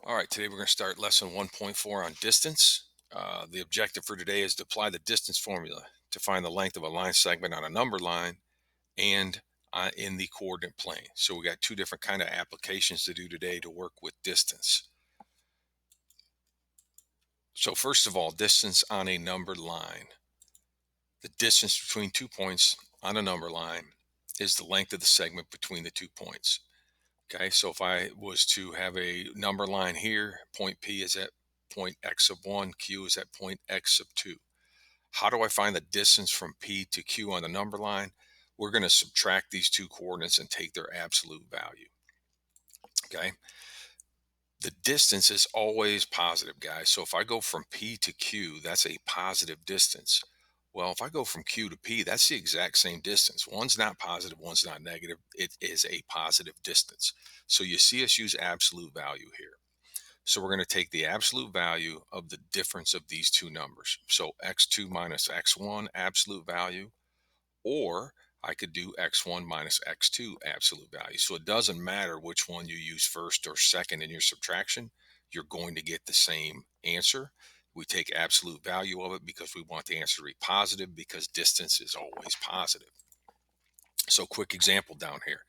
All right, today we're going to start lesson 1.4 on distance. The objective for today is to apply the distance formula to find the length of a line segment on a number line and in the coordinate plane. So we got two different kind of applications to do today to work with distance. So first of all, distance on a numbered line. The distance between 2 points on a number line is the length of the segment between the 2 points. Okay, so if I was to have a number line here, point P is at point X sub 1, Q is at point X sub 2. How do I find the distance from P to Q on the number line? We're going to subtract these two coordinates and take their absolute value. Okay, the distance is always positive, guys. So if I go from P to Q, that's a positive distance. Well, if I go from Q to P, that's the exact same distance. One's not positive, one's not negative. It is a positive distance. So you see us use absolute value here. So we're going to take the absolute value of the difference of these two numbers. So x2 minus x1 absolute value, or I could do x1 minus x2 absolute value. So it doesn't matter which one you use first or second in your subtraction, you're going to get the same answer. We take absolute value of it because we want the answer to be positive because distance is always positive. So quick example down here.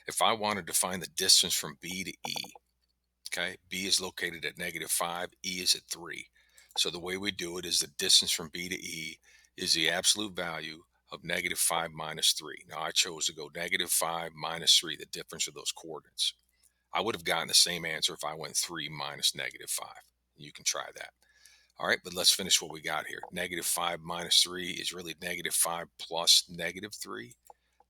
If I wanted to find the distance from B to E, okay, B is located at -5, E is at 3. So the way we do it is the distance from B to E is the absolute value of -5 minus 3. Now I chose to go -5 minus 3, the difference of those coordinates. I would have gotten the same answer if I went 3 minus -5. You can try that. All right, but let's finish what we got here. -5 minus 3 is really -5 plus -3.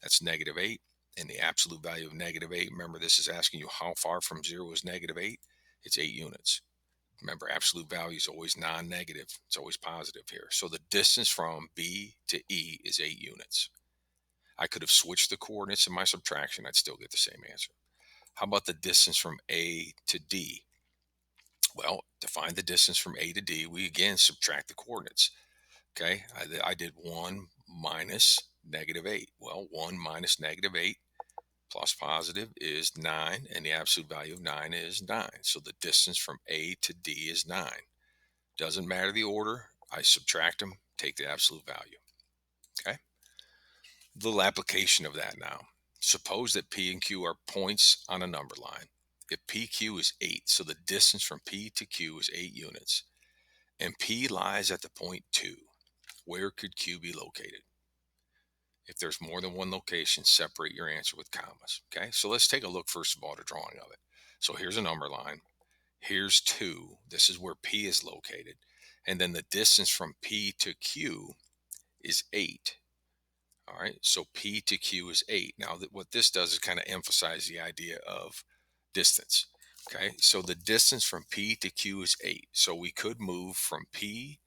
That's -8. And the absolute value of -8, remember, this is asking you how far from 0 is -8. It's 8 units. Remember, absolute value is always non-negative. It's always positive here. So the distance from B to E is 8 units. I could have switched the coordinates in my subtraction. I'd still get the same answer. How about the distance from A to D? Well, to find the distance from A to D, we again subtract the coordinates. Okay, I did 1 minus -8. Well, 1 minus -8 plus positive is 9, and the absolute value of 9 is 9. So the distance from A to D is 9. Doesn't matter the order. I subtract them, take the absolute value. Okay, little application of that now. Suppose that P and Q are points on a number line. If PQ is 8, so the distance from P to Q is 8 units, and P lies at the point 2, where could Q be located? If there's more than one location, separate your answer with commas. Okay, so let's take a look first of all at a drawing of it. So here's a number line. Here's 2. This is where P is located. And then the distance from P to Q is 8. All right, so P to Q is 8. Now, what this does is kind of emphasize the idea of distance. Okay, so the distance from P to Q is 8. So we could move from P,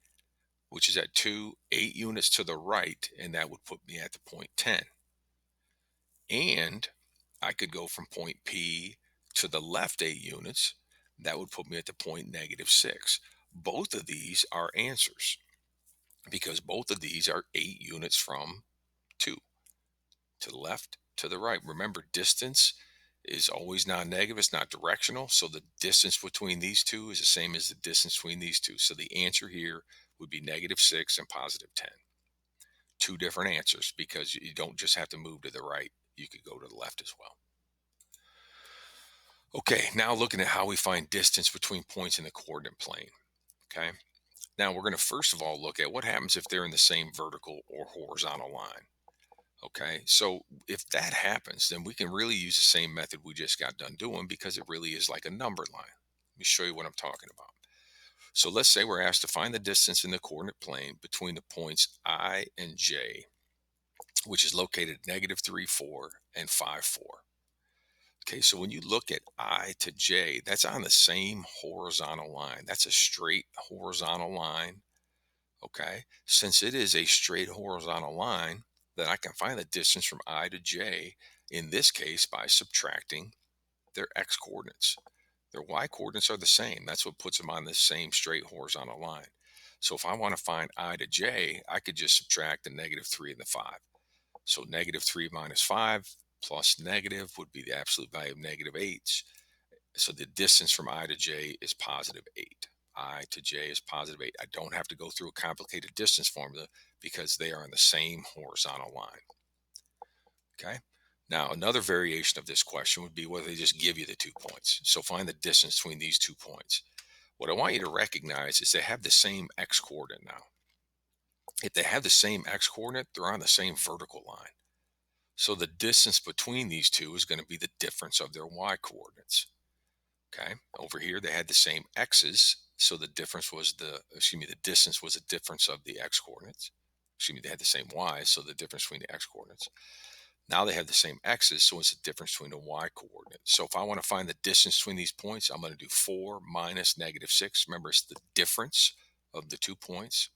which is at 2, 8 units to the right, and that would put me at the point 10. And I could go from point P to the left 8 units. That would put me at the point -6. Both of these are answers because both of these are 8 units from 2 to the left to the right. Remember, distance is always non-negative. It's not directional. So the distance between these two is the same as the distance between these two. So the answer here would be -6 and +10. Two different answers because you don't just have to move to the right. You could go to the left as well. Okay, now looking at how we find distance between points in the coordinate plane. Okay, now we're going to first of all look at what happens if they're in the same vertical or horizontal line. Okay, so if that happens, then we can really use the same method we just got done doing because it really is like a number line. Let me show you what I'm talking about. So let's say we're asked to find the distance in the coordinate plane between the points I and J, which is located -3, 4, and 5, 4. Okay, so when you look at I to J, that's on the same horizontal line. That's a straight horizontal line. Okay, since it is a straight horizontal line, then I can find the distance from I to J in this case by subtracting their x coordinates. Their y coordinates are the same. That's what puts them on the same straight horizontal line. So if I want to find I to J, I could just subtract the -3 and the 5. So -3 minus 5 plus negative would be the absolute value of -8. So the distance from I to j is positive 8. I to j is positive 8. I don't have to go through a complicated distance formula because they are on the same horizontal line. Okay. Now, another variation of this question would be whether they just give you the 2 points. So find the distance between these 2 points. What I want you to recognize is they have the same x coordinate now. If they have the same x coordinate, they're on the same vertical line. So the distance between these two is going to be the difference of their y coordinates. Okay. Over here, they had the same x's. So the difference was the distance was the difference of the x coordinates. They had the same y's. So the difference between the x coordinates. Now they have the same x's. So it's the difference between the y coordinate. So if I want to find the distance between these points, I'm going to do 4 minus -6. Remember, it's the difference of the 2 points.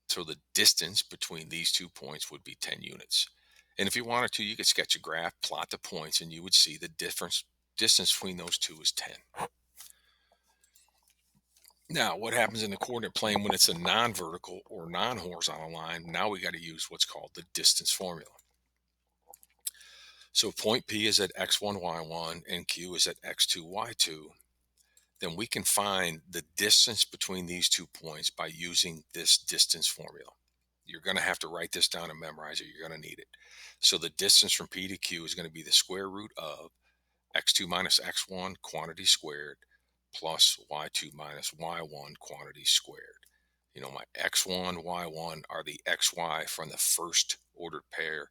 So the distance between these 2 points would be 10 units. And if you wanted to, you could sketch a graph, plot the points, and you would see the distance between those two is 10. Now, what happens in the coordinate plane when it's a non-vertical or non-horizontal line? Now we got to use what's called the distance formula. So point P is at x1, y1, and Q is at x2, y2. Then we can find the distance between these 2 points by using this distance formula. You're going to have to write this down and memorize it. You're going to need it. So the distance from P to Q is going to be the square root of x2 minus x1 quantity squared plus y2 minus y1 quantity squared. My x1, y1 are the xy from the first ordered pair.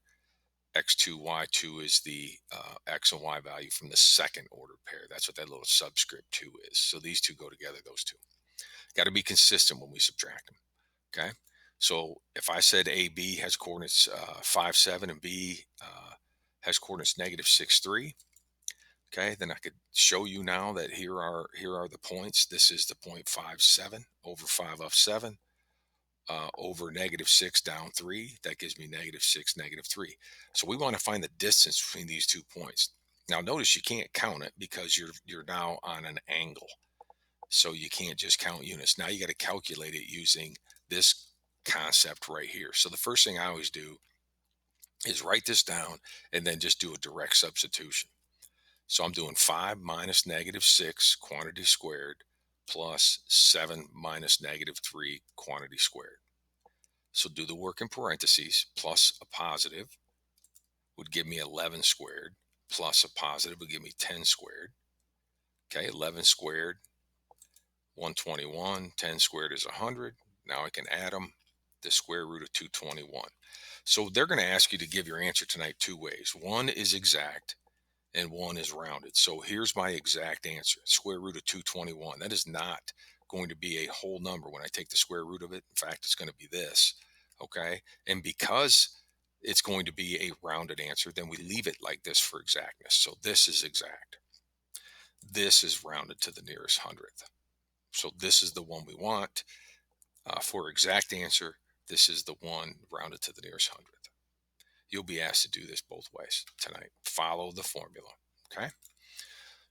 X2, Y2 is the X and Y value from the second ordered pair. That's what that little subscript 2 is. So these two go together, those two. Got to be consistent when we subtract them. Okay. So if I said AB has coordinates 5, 7, and B has coordinates -6, 3, okay, then I could show you now that here are the points. This is the point 5, 7 over 5 up 7. Over -6 down 3, that gives me -6, -3. So we want to find the distance between these 2 points. Now notice you can't count it because you're now on an angle. So you can't just count units. Now you got to calculate it using this concept right here. So the first thing I always do is write this down and then just do a direct substitution. So I'm doing 5 minus -6 quantity squared plus 7 minus -3 quantity squared. So do the work in parentheses, plus a positive would give me 11 squared, plus a positive would give me 10 squared. Okay, 11 squared, 121, 10 squared is 100. Now I can add them, the square root of 221. So they're going to ask you to give your answer tonight two ways. One is exact and one is rounded. So here's my exact answer, square root of 221. That is not going to be a whole number when I take the square root of it. In fact, it's going to be this. Okay. And because it's going to be a rounded answer, then we leave it like this for exactness. So this is exact. This is rounded to the nearest hundredth. So this is the one we want for exact answer. This is the one rounded to the nearest hundredth. You'll be asked to do this both ways tonight. Follow the formula. Okay.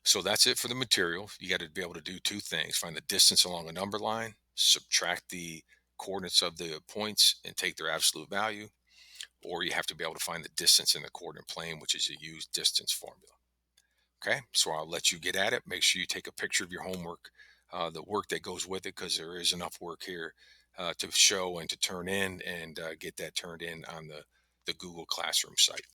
So that's it for the material. You got to be able to do two things: find the distance along a number line, subtract the coordinates of the points and take their absolute value, or you have to be able to find the distance in the coordinate plane, which is a used distance formula. Okay, so I'll let you get at it. Make sure you take a picture of your homework, the work that goes with it, because there is enough work here to show and to turn in, and get that turned in on the Google Classroom site.